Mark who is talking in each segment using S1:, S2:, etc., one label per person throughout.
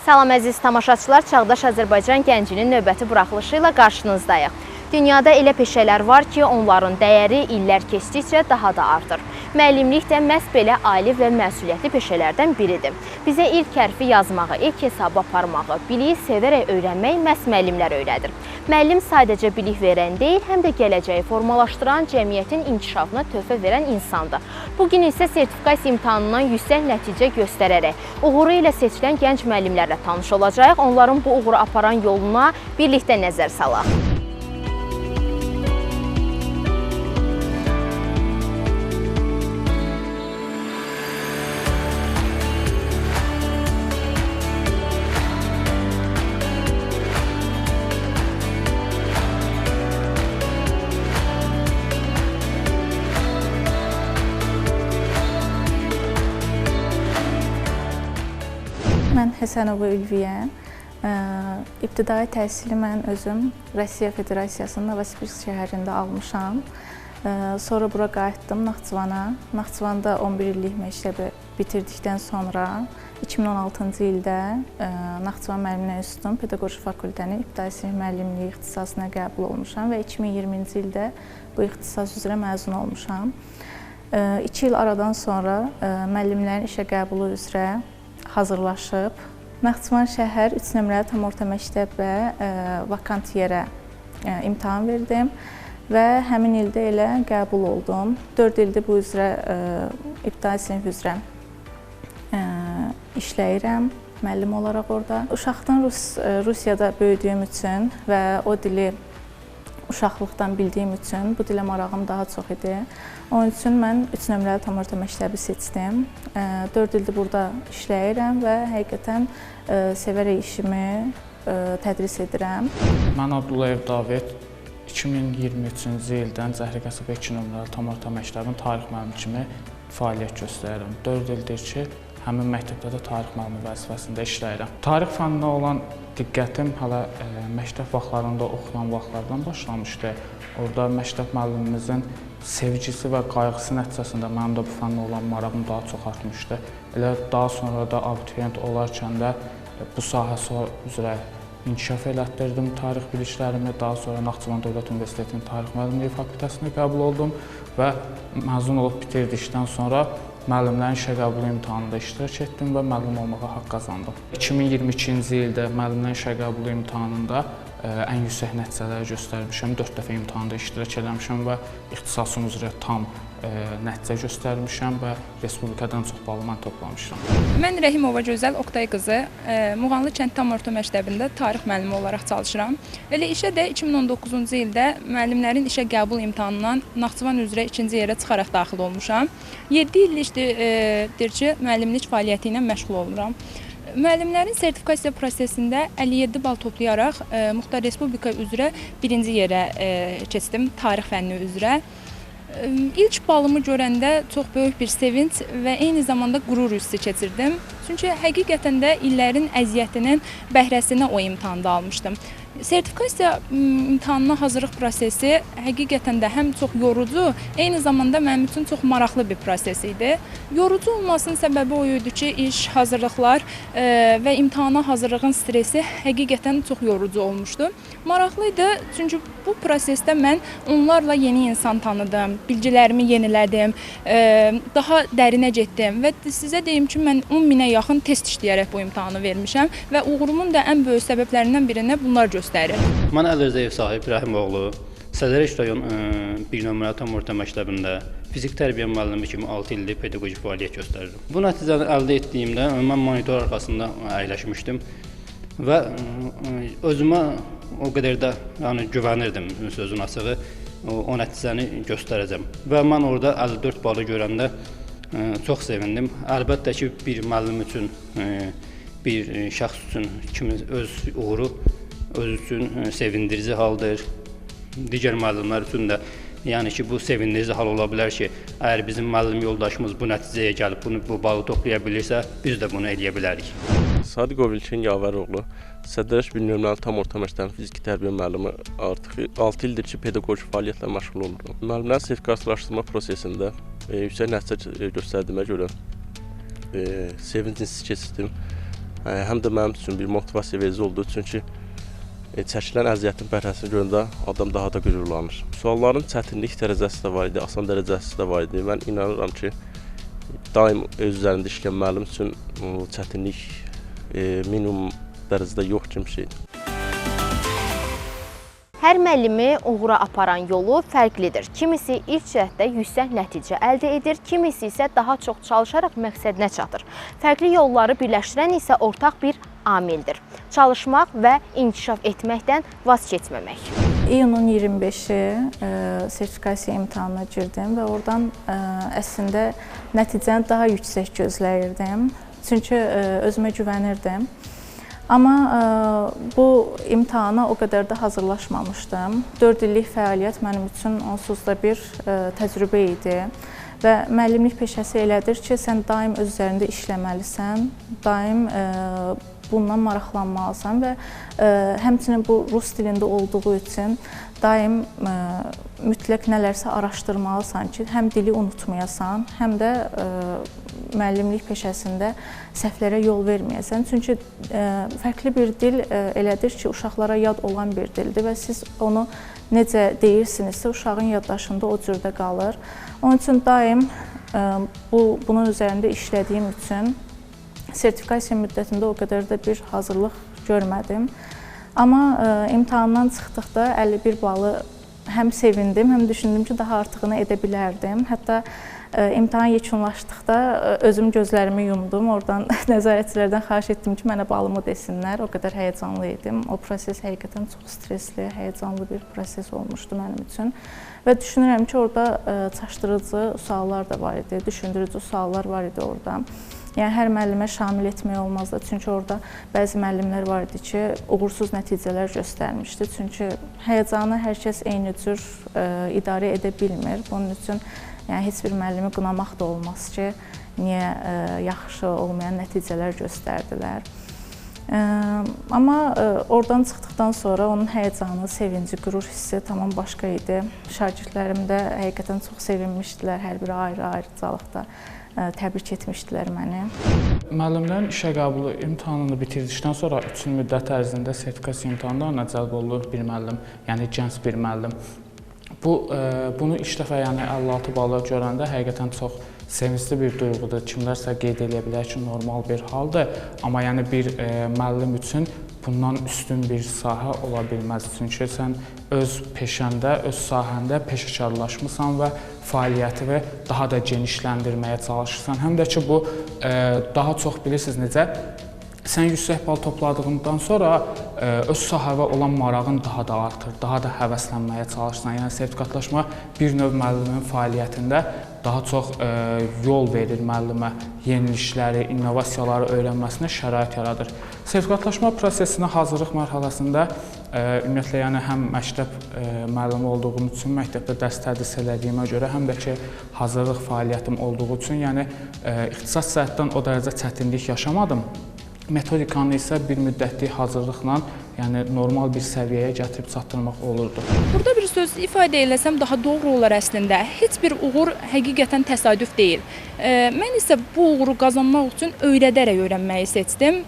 S1: Salam əziz tamaşaçılar, Çağdaş Azərbaycan gəncinin növbəti buraxılışı ilə qarşınızdayıq. Dünyada elə peşələr var ki, onların dəyəri illər keçdikcə daha da artır. Müəllimlik də məhz belə ali və məsuliyyətli peşələrdən biridir. Bizə ilk hərfi yazmağı, ilk hesabı aparmağı, biliyi sevərək öyrənmək məhz müəllimlər öyrədir. Müəllim sadəcə bilik verən deyil, həm də gələcəyi formalaşdıran, cəmiyyətin inkişafına töhfə verən insandır. Bugün isə sertifikasiya imtahanından yüksək nəticə göstərərək, uğuru ilə seçilən gənc müəllimlərlə tanış olacağıq. Onların bu uğuru aparan yoluna birlikdə nəzər salaq.
S2: Mən Həsənova Ülviyə. İbtidai təhsili mən özüm Rusiya Federasiyasının Novosibirsk şəhərində almışam. Sonra bura qayıtdım Naxçıvana. Naxçıvanda 11 illik məktəbi bitirdikdən sonra 2016-cı ildə Naxçıvan Müəllimlər İnstitutunun Pedaqoji fakültəni İbtidai sinif müəllimliyi ixtisasına qəbul olmuşam və 2020-ci ildə bu ixtisas üzrə məzun olmuşam. 2 il aradan sonra müəllimlərin işə qəbulu üzrə hazırlaşıb, Naxçıvan şəhər 3 nömrəli tam orta məktəbə vakant yerə imtahan verdim və həmin ildə elə qəbul oldum. 4 ildir bu üzrə ibtidai sinif üzrə işləyirəm, müəllim olaraq orada. Uşaqdan Rusiyada böyüdüyüm üçün və o dili uşaqlıqdan bildiyim üçün bu dilə marağım daha çox idi. Onun üçün mən 3 nömrəli tam orta məktəbi seçdim. 4 ildir burada işləyirəm və həqiqətən sevərək işimi tədris edirəm.
S3: Mən Abdullayev David 2023-cü ildən Zəhri Qəsəbə 2 nömrəli tam orta məktəbin tarix müəllimi kimi fəaliyyət göstərirəm. 4 ildir ki, həmin məktəbdə də tarix müəllimi vəzifəsində işləyirəm. Tarix fənninə olan diqqətim hələ məktəb vaxtlarında oxuyan vaxtlardan başlamışdı. Orada məktəb müəllimimizin sevgisi və qayğısı nəticəsində mənim də bu fənnə olan marağım daha çox artmışdı. Elə daha sonra da abituriyent olarkən də bu sahəsi üzrə inkişaf elətdirdim tarix biliklərimi. Daha sonra Naxçıvan Dövlət Universitetinin Tarix Müəllimliyi fakültəsinə qəbul oldum və məzun olub bitirdikdən sonra müəllimlərin işə qəbulu imtahanında iştirak etdim və müəllim olmağa haqq qazandım. 2022-ci ildə müəllimlərin işə qəbulu imtahanında ən yüksək nəticələri göstərmişəm. 4 dəfə imtahanda iştirak eləmişəm və ixtisasım üzrə tam nəticə göstərmişəm və respublikadan çox balı mən toplamışam.
S4: Mən Rəhimova Gözəl Oqtay qızı Muğanlı kənd tam orta məktəbində tarix müəllimi olaraq çalışıram. Elə işə də 2019-cu ildə müəllimlərin işə qəbul imtahanından Naxçıvan üzrə 2-ci yerə çıxaraq daxil olmuşam. 7 illikdir ki, müəllimlik fəaliyyəti ilə məşğul oluram. Müəllimlərin sertifikasiya prosesində 57 bal toplayaraq Muxtar Respublika üzrə 1-ci yerə keçdim tarix fənni üzrə. İlk balımı görəndə çox böyük bir sevinç və eyni zamanda qürur hissi keçirdim. Çünki həqiqətən də illərin əziyyətinin bəhrəsini o imtahanda almışdım. Sertifikasiya imtahanına hazırlıq prosesi həqiqətən də həm çox yorucu, eyni zamanda mənim üçün çox maraqlı bir proses idi. Yorucu olmasının səbəbi o idi ki, iş, hazırlıqlar və imtahana hazırlığın stresi həqiqətən çox yorucu olmuşdu. Maraqlı idi, çünki bu prosesdə mən onlarla yeni insan tanıdım, bilgilərimi yenilədim, daha dərinə getdim və sizə deyim ki, mən 10 minə yaxın test işləyərək bu imtahanı vermişəm və uğurumun da ən böyük səbəblərindən birinə bunlar göstərir.
S5: Mən Əlirzayev Sahib İbrahimoğlu, Sədərək rayon 1 nömrəli tam orta məktəbində fizik tərbiyə müəllimi kimi 6 ildir pedaqoji fəaliyyət göstərirəm. Bu nəticəni əldə etdiyimdə mən monitor arxasında əyləşmişdim və özümə o qədər də güvənirdim, sözün açığı, o nəticəni göstərəcəm. Və mən orada 54 balı görəndə çox sevindim. Əlbəttə ki, bir müəllim üçün, bir şəxs üçün öz uğuru öz üçün sevindirici haldır. Digər müəllimlər üçün də yəni ki, bu sevindirici hal ola bilər ki, əgər bizim müəllim yoldaşımız bu nəticəyə gəlib bu balı toplaya bilirsə, biz də bunu eləyə bilərik.
S6: Sadiqov İlkin Yavəroğlu, Sədərək 1 nömrəli tam orta məktəbinin fiziki tərbiyə müəllimi artıq 6 ildir ki, pedaqoji fəaliyyətlə məşğul olurum. Müəllimlərin sertifikatlaşdırma prosesində yüksək nəticə göstərdiyimə görə sevinç hissi keçirdim. həm də mənim üçün bir motivasiya verici oldu. Çünki çəkilən əziyyətin bərhəsini görəndə adam daha da qürurlanır. Sualların çətinlik dərəcəsi də var idi, asan dərəcəsi də var idi. Mən inanıram ki, daim öz üzərində işləyən müəllim üçün çətinlik minimum dərəcədə yox kimi şeydir.
S1: Hər müəllimi uğura aparan yolu fərqlidir. Kimisi ilk cəhətdə yüksək nəticə əldə edir, kimisi isə daha çox çalışaraq məqsədinə çatır. Fərqli yolları birləşdirən isə ortaq bir amildir. Çalışmaq və inkişaf etməkdən vaz keçməmək.
S2: İyunun 25-i sertifikasiya imtahanına girdim və oradan əslində nəticəni daha yüksək gözləyirdim. Çünki özümə güvənirdim. Amma bu imtahana o qədər də hazırlaşmamışdım. 4 illik fəaliyyət mənim üçün onsuz da bir təcrübə idi. Və müəllimlik peşəsi elədir ki, sən daim öz üzərində işləməlisən, daim bundan maraqlanmalısan və həmçinin bu rus dilində olduğu üçün daim mütləq nələrsə araşdırmalısan ki, həm dili unutmayasan, həm də müəllimlik peşəsində səhvlərə yol verməyəsən. Çünki fərqli bir dil elədir ki, uşaqlara yad olan bir dildir və siz onu necə deyirsinizsə, uşağın yaddaşında o cürdə qalır. Onun üçün daim bunun üzərində işlədiyim üçün sertifikasiya müddətində o qədər də bir hazırlıq görmədim. Amma imtahandan çıxdıqda 51 balı həm sevindim, həm düşündüm ki, daha artığını edə bilərdim. Hətta imtahan yekunlaşdıqda özüm gözlərimi yumdum. Oradan nəzarətçilərdən xahiş etdim ki, mənə balımı desinlər. O qədər həyəcanlı idim. O proses həqiqətən çox stresli, həyəcanlı bir proses olmuşdu mənim üçün. Və düşünürəm ki, orada çaşdırıcı suallar da var idi, düşündürücü suallar var idi orada. Yəni, hər müəllimə şamil etmək olmazdı. Çünki orada bəzi müəllimlər var idi ki, uğursuz nəticələr göstərmişdi. Çünki həyəcanı hər kəs eyni cür idarə edə bilmir. Bunun üçün heç bir müəllimi qınamaq da olmaz ki, niyə yaxşı olmayan nəticələr göstərdilər. Amma oradan çıxdıqdan sonra onun həyəcanı, sevinci, qürur hissi tamam başqa idi. Şagirdlərim də həqiqətən çox sevinmişdilər, hər biri ayrı-ayrıcalıqda təbrik etmişdilər məni.
S3: Müəllimlərin işə qəbulu imtahanını bitirdikdən sonra 3 il müddət ərzində sertifikasiya imtahanlarına cəlb olunur bir müəllim, yəni gənc bir müəllim. Bunu ilk dəfə 56 balı görəndə həqiqətən çox sevincli bir duyğudur. Kimlərsə qeyd edə bilər ki, normal bir haldır. Amma bir müəllim üçün bundan üstün bir sahə ola bilməz. Çünki sən öz peşəndə, öz sahəndə peşəkarlaşmısan və fəaliyyətini daha da genişləndirməyə çalışırsan. Həm də ki, bu daha çox bilirsiniz necə, sən yüksək bal topladığından sonra öz sahəyə olan marağın daha da artır, daha da həvəslənməyə çalışırsan. Yəni, sertifikatlaşma bir növ müəllimin fəaliyyətində daha çox yol verir müəllimə, yenilikləri, innovasiyaları öyrənməsinə şərait yaradır. Sertifikatlaşma prosesinə hazırlıq mərhələsində ümumiyyətlə həm məktəb müəllimi olduğum üçün, məktəbdə dərs tədris elədiyimə görə, həm də ki, hazırlıq fəaliyyətim olduğu üçün, ixtisas cəhətdən o dərəcə çətinlik yaşamadım. Metodikanı isə bir müddətlik hazırlıqla, normal bir səviyyəyə gətirib çatdırmaq olurdu.
S4: Burada bir söz ifadə eləsəm daha doğru olar əslində. Heç bir uğur həqiqətən təsadüf deyil. Mən isə bu uğuru qazanmaq üçün öyrənməyi seçdim.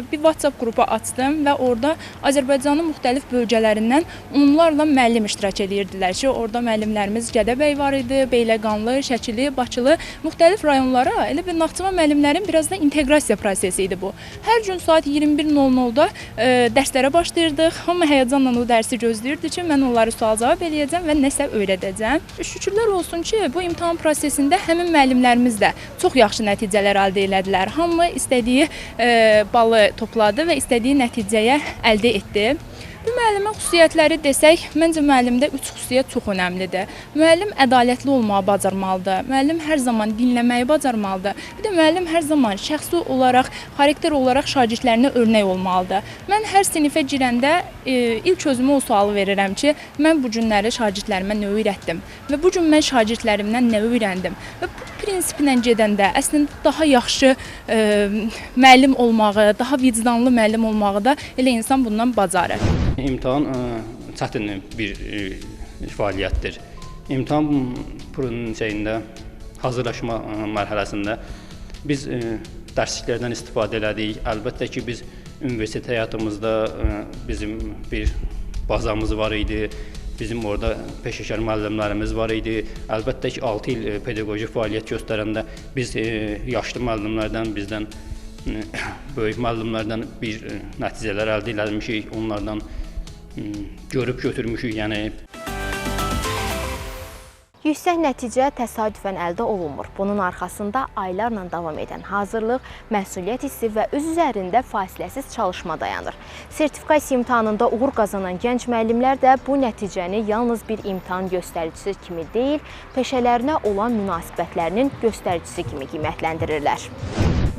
S4: Bir WhatsApp qrupu açdım və orada Azərbaycanın müxtəlif bölgələrindən onlarla müəllim iştirak edirdilər ki, orada müəllimlərimiz Gədəbəy var idi, Beyləqanlı, Şəkili, Bakılı, müxtəlif rayonlara elə bir Naxçıvan müəllimlərin biraz da inteqrasiya prosesi idi bu. Hər gün saat 21:00-da dərslərə başlayırdıq. Hamı həyəcanla o dərsi gözləyirdi ki, mən onları sual-cavab eləyəcəm və nəsə öyrədəcəm. Şükürlər olsun ki, bu imtahan prosesində həmin müəllimlərimiz də çox yaxşı nəticələr əldə elədilər. Hamı istədiyi balı topladı və istədiyi nəticəyə əldə etdi. Bu müəllimə xüsusiyyətləri desək, məncə müəllimdə 3 xüsusiyyət çox önəmlidir. Müəllim ədalətli olmağı bacarmalıdır. Müəllim hər zaman dinləməyi bacarmalıdır. Bir də müəllim hər zaman şəxsi olaraq, xarakter olaraq şagirdlərinə örnək olmalıdır. Mən hər sinifə girəndə ilk özümə o sualı verirəm ki, mən bu günləri şagirdlərimə nə öyrətdim və bu gün mən şagirdlərimdən nə öyrəndim. Və bu prinsiplə gedəndə əslində daha yaxşı müəllim olmağı, daha vicdanlı müəllim olmağı da elə insan bundan bacarır.
S5: İmtahan çətin bir fəaliyyətdir. İmtahan hazırlaşma mərhələsində biz dərsliklərdən istifadə elədik. Əlbəttə ki, biz universitet həyatımızda bizim bir bazamız var idi. Bizim orada peşəkar müəllimlərimiz var idi. Əlbəttə ki, 6 il pedaqoji fəaliyyət göstərəndə biz yaşlı müəllimlərdən, bizdən böyük müəllimlərdən bir nəticələr əldə etmişik, onlardan görüb götürmüşük. Yəni
S1: Yüksək nəticə təsadüfən əldə olunmur. Bunun arxasında aylarla davam edən hazırlıq, məsuliyyət hissi və öz üzərində fasiləsiz çalışma dayanır. Sertifikasiya imtahanında uğur qazanan gənc müəllimlər də bu nəticəni yalnız bir imtahan göstəricisi kimi deyil, peşələrinə olan münasibətlərinin göstəricisi kimi qiymətləndirirlər.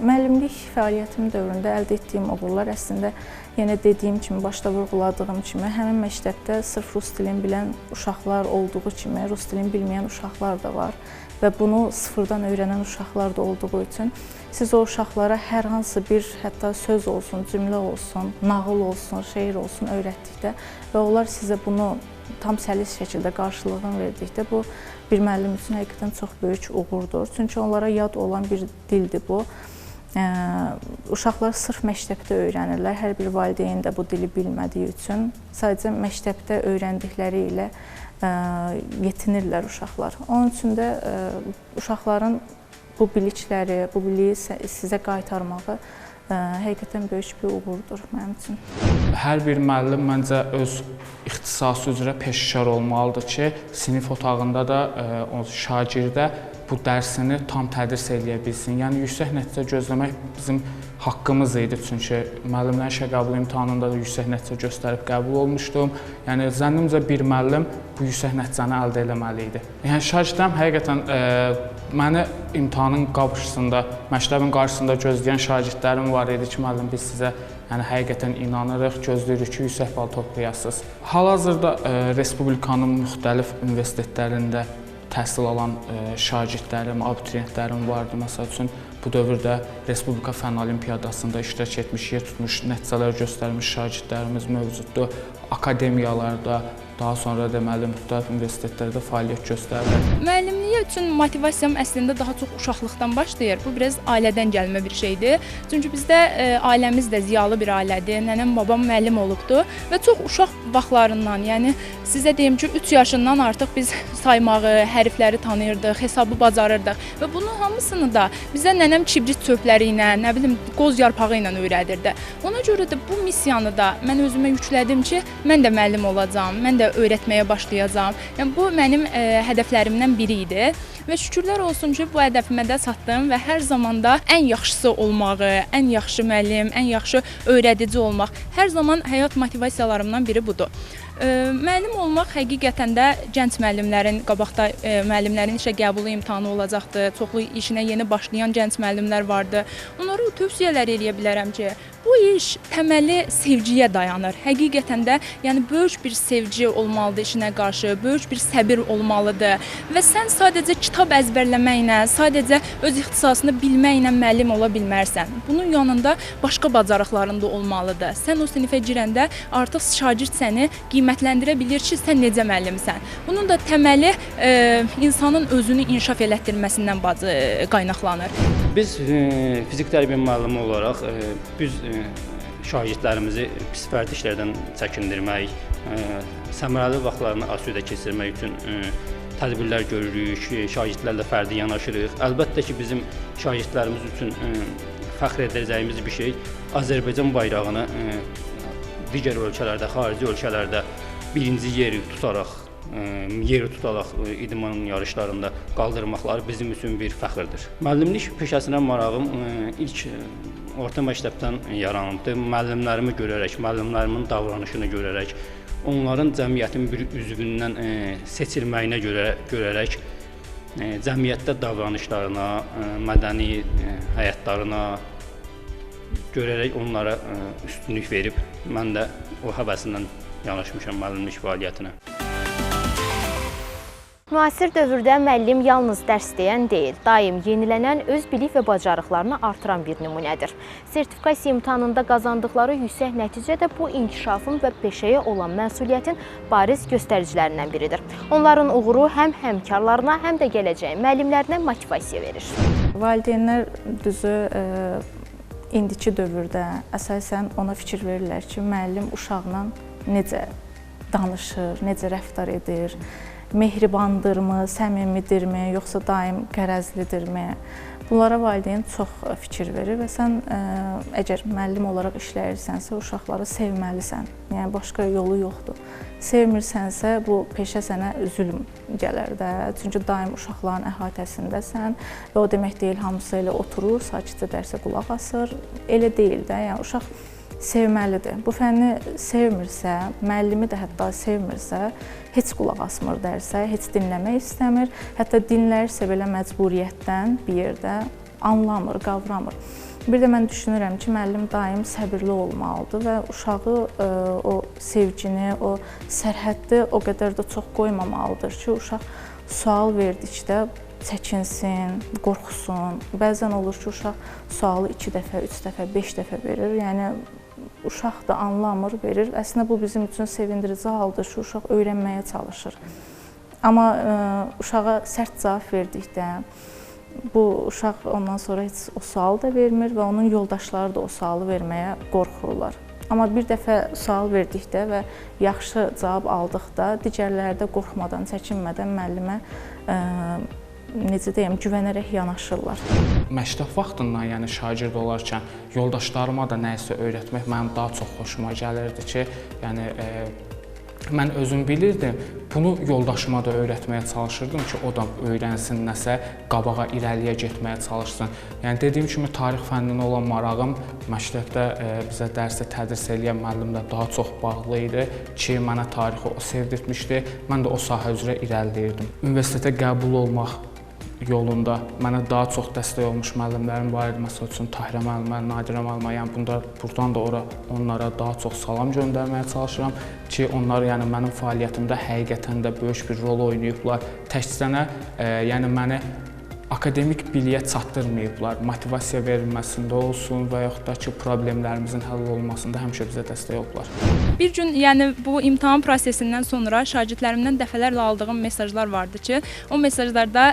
S2: Müəllimlik fəaliyyətim dövründə əldə etdiyim uğurlar əslində yenə dediyim kimi, başda vurğuladığım kimi, həmin məktəbdə sırf rus dilini bilən uşaqlar olduğu kimi, rus dilini bilməyən uşaqlar da var və bunu sıfırdan öyrənən uşaqlar da olduğu üçün siz o uşaqlara hər hansı bir, hətta söz olsun, cümlə olsun, nağıl olsun, şeir olsun öyrətdikdə və onlar sizə bunu tam səlis şəkildə qarşılığını verdikdə, bu bir müəllim üçün həqiqətən çox böyük uğurdur. Çünki onlara yad olan bir dildir bu. Uşaqlar sırf məktəbdə öyrənirlər. Hər bir valideyn də bu dili bilmədiyi üçün sadəcə məktəbdə öyrəndikləri ilə yetinirlər uşaqlar. Onun üçün də uşaqların bu bilikləri, bu biliyi sizə qaytarmağı həqiqətən böyük bir uğurdur mənim üçün.
S3: Hər bir müəllim məncə öz ixtisası üzrə peşəkar olmalıdır ki, sinif otağında da o şagirdə bu dərsini tam tədris eləyə bilsin. Yəni yüksək nəticə gözləmək bizim haqqımız idi, çünki müəllimlərin işə qəbul imtahanında da yüksək nəticə göstərib qəbul olmuşdum. Yəni zənnimcə bir müəllim bu yüksək nəticəni əldə etməli idi. Yəni şagirdlərim həqiqətən məni imtahanın qarşısında, məktəbin qarşısında gözləyən şagirdlərim var idi ki, müəllim biz sizə həqiqətən inanırıq, gözləyirik ki, yüksək bal toplayasınız. Hal-hazırda Respublikanın müxtəlif universitetlərində təhsil alan şagirdlərim, abituriyentlərim vardı. Məsəl üçün, bu dövrdə Respublika Fənn Olimpiyadasında iştirak etmiş, yer tutmuş, nəticələr göstərmiş şagirdlərimiz mövcuddur. Akademiyalarda, daha sonra deməli müxtəlif universitetlərdə fəaliyyət göstərirlər.
S4: Müəllimliyə üçün motivasiyam əslində daha çox uşaqlıqdan başlayır. Bu biraz ailədən gəlmə bir şeydir. Çünki bizdə ailəmiz də ziyalı bir ailədir. Nənəm, babam müəllim olubdu və çox uşaq vaxtlarından, yəni sizə deyim ki, 3 yaşından artıq biz saymağı, hərfləri tanıyırdıq, hesabı bacarırdıq və bunun hamısını da bizə nənəm kibrit çöpləri ilə, nə bilim, qoz yarpağı ilə öyrədirdi. Ona görə də bu missiyanı da mən özümə yüklədim ki, mən də müəllim olacağam, mən də öyrətməyə başlayacağam. Yəni bu mənim hədəflərimdən biri idi və şükürlər olsun ki, bu hədəfimə də çatdım və hər zaman da ən yaxşısı olmağı, ən yaxşı müəllim, ən yaxşı öyrədici olmaq hər zaman həyat motivasiyalarımdan biri budur. Müəllim olmaq həqiqətən də gənc müəllimlərin, qabaqda müəllimlərin işə qəbulu imtahanı olacaqdır. Çoxlu işinə yeni başlayan gənc müəllimlər vardı. Onlara tövsiyələr eləyə bilərəm ki, bu iş təməli sevgiyə dayanır. Həqiqətən də yəni böyük bir sevgi olmalıdır işinə qarşı, böyük bir səbir olmalıdır və sən sadəcə kitab əzbərləməklə, sadəcə öz ixtisasını bilməklə müəllim ola bilmərsən. Bunun yanında başqa bacarıqların da olmalıdır. Sən o sinifə girəndə artıq şagird səni qiymətləndirə bilir ki, sən necə müəllimsən. Bunun da təməli insanın özünü inkişaf elətdirməsindən qaynaqlanır.
S5: Biz fizik tərbiyə müəllimi olaraq biz şagirdlərimizi pis fərdi işlərdən çəkindirmək, səmərəli vaxtlarını asudə keçirmək üçün tədbirlər görürük, şagirdlərlə fərdi yanaşırıq. Əlbəttə ki, bizim şagirdlərimiz üçün fəxr edəcəyimiz bir şey Azərbaycan bayrağını digər ölkələrdə, xarici ölkələrdə birinci yeri tutaraq idman yarışlarında qaldırmaqları bizim üçün bir fəxrdir. Müəllimlik peşəsinə marağım ilk orta məktəbdən yarandı. Müəllimlərimi görərək, müəllimlərimin davranışını görərək, onların cəmiyyətin bir üzvündən seçilməyinə görərək, cəmiyyətdə davranışlarına, mədəni həyatlarına görərək onlara üstünlük verib, mən də o həvəsindən yanaşmışam müəllimlik fəaliyyətinə.
S1: Müasir dövrdə müəllim yalnız dərs deyən deyil, daim yenilənən, öz bilik və bacarıqlarını artıran bir nümunədir. Sertifikasiya imtahanında qazandıqları yüksək nəticə də bu inkişafın və peşəyə olan məsuliyyətin bariz göstəricilərindən biridir. Onların uğuru həm həmkarlarına, həm də gələcəyin müəllimlərinə motivasiya verir.
S2: Valideynlər düzü indiki dövrdə əsasən ona fikir verirlər ki, müəllim uşaqla necə danışır, necə rəftar edir, mehribandırmı, səmimidirmi, yoxsa daim qərəzlidirmi? Bunlara valideyn çox fikir verir və sən əgər müəllim olaraq işləyirsənsə, uşaqları sevməlisən. Yəni başqa yolu yoxdur. Sevmirsənsə, bu peşə sənə zülm gələr də. Çünki daim uşaqların əhatəsindəsən və o demək deyil, hamısı elə oturur, sakitcə dərsə qulaq asır. Elə deyil də. Yəni uşaq sevməlidir. Bu fənni sevmirsə, müəllimi də hətta sevmirsə, heç qulaq asmır dərsə, heç dinləmək istəmir. Hətta dinlərsə belə məcburiyyətdən bir yerdə anlamır, qavramır. Bir də mən düşünürəm ki, müəllim daim səbirli olmalıdır və uşağı o sevgini, o sərhəddi o qədər də çox qoymamalıdır ki, uşaq sual verdikdə çəkinsin, qorxsun. Bəzən olur ki, uşaq sualı 2 dəfə, 3 dəfə, 5 dəfə verir. Yəni uşaq da anlamır, verir. Əslində bu bizim üçün sevindirici haldır ki, uşaq öyrənməyə çalışır. Amma uşağa sərt cavab verdikdə bu uşaq ondan sonra heç o sualı da vermir və onun yoldaşları da o sualı verməyə qorxurlar. Amma bir dəfə sual verdikdə və yaxşı cavab aldıqda digərləri də qorxmadan, çəkinmədən müəllimə necə deyim, güvənərək yanaşırlar.
S3: Məktəb vaxtından, yəni şagird olarkən yoldaşlarıma da nəyisə öyrətmək mənim daha çox xoşuma gəlirdi ki, yəni mən özüm bilirdim, bunu yoldaşıma da öyrətməyə çalışırdım ki, o da öyrənsin nəsə, qabağa, irəliyə getməyə çalışsın. Yəni dediyim kimi tarix fənninə olan marağım məktəbdə bizə dərsi tədris edən müəllimlə daha çox bağlı idi ki, mənə tarixi o sevdirtmişdi. Mən də o sahə üzrə irəliləyirdim. Universitetə qəbul olmaq yolunda mənə daha çox dəstək olmuş müəllimlərim var idi. Məsəl üçün Tahirə müəllimə, Nadirə müəllimə, yəni buradan da onlara daha çox salam göndərməyə çalışıram ki, onlar yəni mənim fəaliyyətimdə həqiqətən də böyük bir rol oynayıblar. Təkcə yəni məni akademik biliyə çatdırmayıblar, motivasiya verilməsində olsun və yaxud da ki, problemlərimizin həll olunmasında həmişə bizə dəstək olublar.
S4: Bir gün, yəni bu imtahan prosesindən sonra şagirdlərimdən dəfələrlə aldığım mesajlar vardı ki, o mesajlarda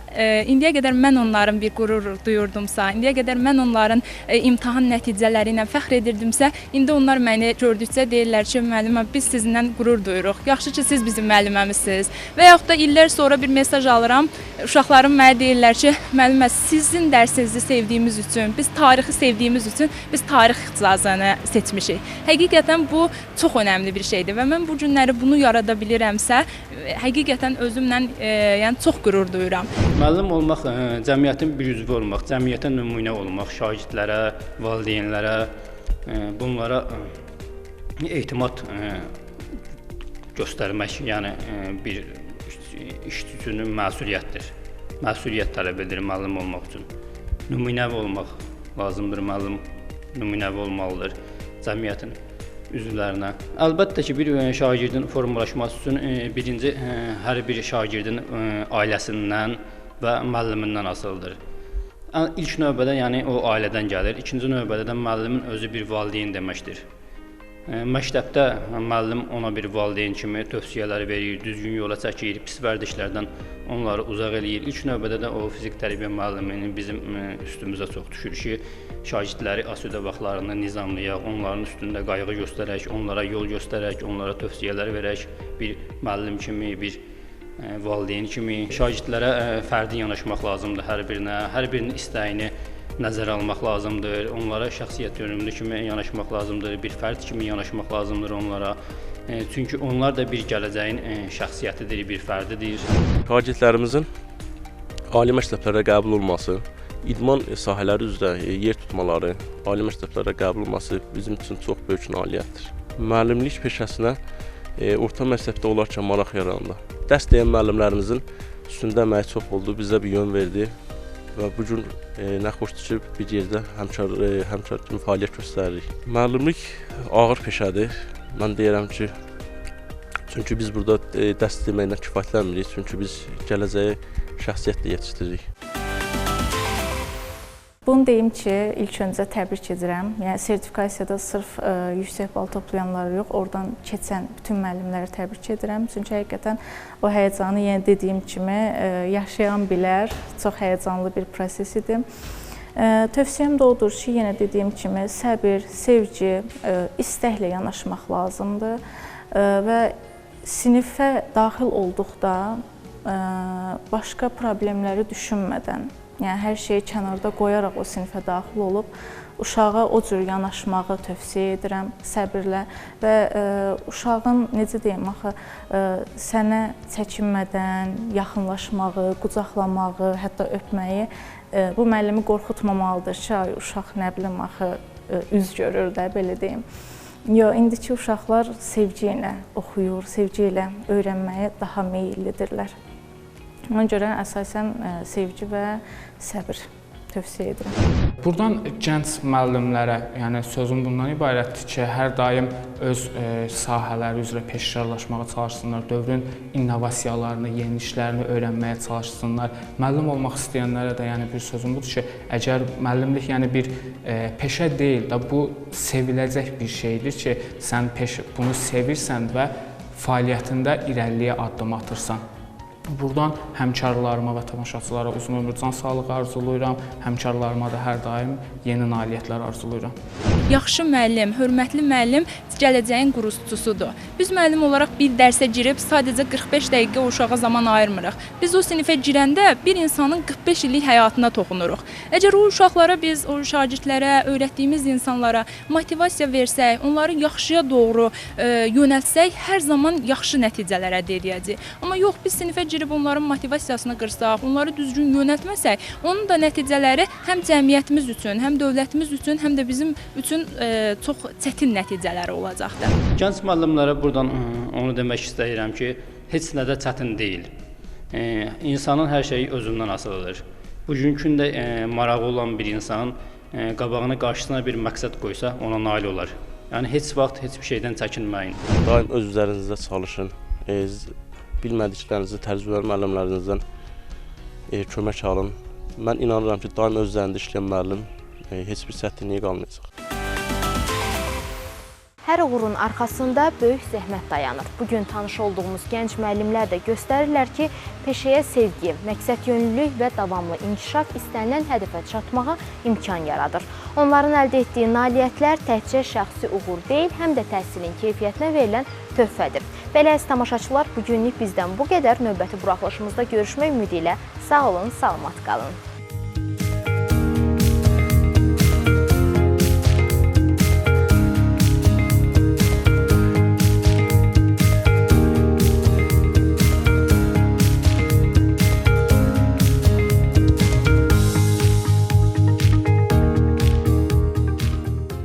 S4: indiyə qədər mən onların bir qürur duyurdumsa, indiyə qədər mən onların imtahan nəticələri ilə fəxr edirdimsə, indi onlar məni gördükcə deyirlər ki, müəllimə, biz sizinlə qürur duyuruq, yaxşı ki, siz bizim müəlliməmizsiniz. Və yaxud da illər sonra bir mesaj alıram, uşaqlarım mənə deyirlər ki, müəllimə, sizin dərsinizi sevdiyimiz üçün, biz tarixi sevdiyimiz üçün biz tarix ixtisasını seçmişik. Həqiqətən bu çox önəmli bir şeydir və mən bu günləri bunu yarada bilirəmsə, həqiqətən özümlə yəni çox qürur duyuram.
S5: Müəllim olmaq, cəmiyyətin bir üzvü olmaq, cəmiyyətə nümunə olmaq, şagirdlərə, valideynlərə, bunlara etimad göstərmək, yəni bir işçinin məsuliyyətdir. Məsuliyyət tələb edir müəllim olmaq üçün. Nümunəvi olmaq lazımdır, müəllim nümunəvi olmalıdır cəmiyyətin üzvlərinə. Əlbəttə ki, bir şagirdin formalaşması üçün birinci hər bir şagirdin ailəsindən və müəllimindən asılıdır. İlk növbədə yəni o ailədən gəlir, ikinci növbədə də müəllimin özü bir valideyn deməkdir. Məktəbdə müəllim ona bir valideyn kimi tövsiyələr verir, düzgün yola çəkir, pis vərdişlərdən onları uzaq eləyir. İlk növbədə də o fizik tərbiyə müəlliminin bizim üstümüzə çox düşür ki, şagirdləri asudə vaxtlarında nizamlayaq, onların üstündə qayğı göstərək, onlara yol göstərək, onlara tövsiyələr verək, bir müəllim kimi, bir valideyn kimi. Şagirdlərə fərdi yanaşmaq lazımdır hər birinə, hər birinin istəyini nəzərə almaq lazımdır, onlara şəxsiyyət yönümlü kimi yanaşmaq lazımdır, bir fərd kimi yanaşmaq lazımdır onlara. Çünki onlar da bir gələcəyin şəxsiyyətidir, bir fərdidir.
S6: Şagirdlərimizin ali məktəblərə qəbul olması, idman sahələri üzrə yer tutmaları, ali məktəblərə qəbul olması bizim üçün çox böyük nailiyyətdir. Müəllimlik peşəsinə orta məktəbdə olarkən maraq yarandı. Dərs deyən müəllimlərimizin üstündə əməyi çox oldu, bizə bir yön verdi. Və bu gün nə xoşdur ki, bir yerdə həmkar kimi fəaliyyət göstəririk. Müəllimlik ağır peşədir. Mən deyirəm ki, Çünki biz burada dərs deməklə kifayətlənmirik, çünki biz gələcəyə şəxsiyyətlə yetişdiririk.
S2: Bunu deyim ki, ilk öncə təbrik edirəm. Yəni sertifikasiyada sırf yüksək bal toplayanları yox, oradan keçən bütün müəllimləri təbrik edirəm. Çünki həqiqətən o həyəcanı yenə dediyim kimi yaşayan bilər. Çox həyəcanlı bir proses idi. Tövsiyəm də odur ki, yenə dediyim kimi səbir, sevgi, istəklə yanaşmaq lazımdır və sinifə daxil olduqda başqa problemləri düşünmədən, yəni hər şeyi kənarda qoyaraq o sinifə daxil olub, uşağa o cür yanaşmağı tövsiyə edirəm səbirlə və uşağın, necə deyim, axı, sənə çəkinmədən yaxınlaşmağı, qucaqlamağı, hətta öpməyi bu müəllimi qorxutmamalıdır ki, ay, uşaq nə bilim, axı, üz görür də, belə deyim. Yox, indiki uşaqlar sevgi ilə oxuyur, sevgi ilə öyrənməyə daha meyillidirlər. Ona görə əsasən sevgi və səbir tövsiyə edirəm.
S3: Buradan gənc müəllimlərə, yəni sözüm bundan ibarətdir ki, hər daim öz sahələri üzrə peşəkarlaşmağa çalışsınlar, dövrün innovasiyalarını, yeni işlərini öyrənməyə çalışsınlar. Müəllim olmaq istəyənlərə də yəni bir sözüm budur ki, əgər müəllimlik yəni bir peşə deyil də, bu seviləcək bir şeydir ki, sən bunu sevirsən və fəaliyyətində irəliyə addım atırsan. Buradan həmkarlarıma və tamaşaçılara uzun ömür, can sağlığı arzulayıram. Həmkarlarıma da hər daim yeni nailiyyətlər arzulayıram.
S4: Yaxşı müəllim, hörmətli müəllim gələcəyin qurucusudur. Biz müəllim olaraq bir dərsə girib sadəcə 45 dəqiqə o uşağa zaman ayırmırıq. Biz o sinifə girəndə bir insanın 45 illik həyatına toxunuruq. Əgər o uşaqlara biz, o şagirdlərə, öyrətdiyimiz insanlara motivasiya versək, onları yaxşıya doğru yönəltsək, hər zaman yaxşı nəticələr əldə edəcəyik. Amma yox, biz sinifə girib onların motivasiyasını qırsaq, onları düzgün yönəltməsək, onun da nəticələri həm cəmiyyətimiz üçün, həm dövlətimiz üçün, həm də bizim üçün çox çətin nəticələri olacaqdır.
S5: Gənc müəllimlərə buradan onu demək istəyirəm ki, heç nə də çətin deyil. İnsanın hər şeyi özündən asılıdır. Bugünkü də marağı olan bir insan qabağına qarşısına bir məqsəd qoysa, ona nail olar. Yəni heç vaxt heç bir şeydən çəkinməyin.
S6: Daim öz üzərinizdə çalışın. Bilmədiklərinizi təcrübəli müəllimlərinizdən kömək alın. Mən inanıram ki, daim öz üzərində işləyən müəllim heç bir çətinliyi qalmayacaq.
S1: Hər uğurun arxasında böyük zəhmət dayanır. Bugün tanış olduğumuz gənc müəllimlər də göstərirlər ki, peşəyə sevgi, məqsədyönlülük və davamlı inkişaf istənilən hədəfə çatmağa imkan yaradır. Onların əldə etdiyi nailiyyətlər təkcə şəxsi uğur deyil, həm də təhsilin keyfiyyətinə verilən töhfədir. Belə əziz tamaşaçılar, bugünlük bizdən bu qədər. Növbəti buraxılışımızda görüşmək ümidi ilə sağ olun, salamat qalın.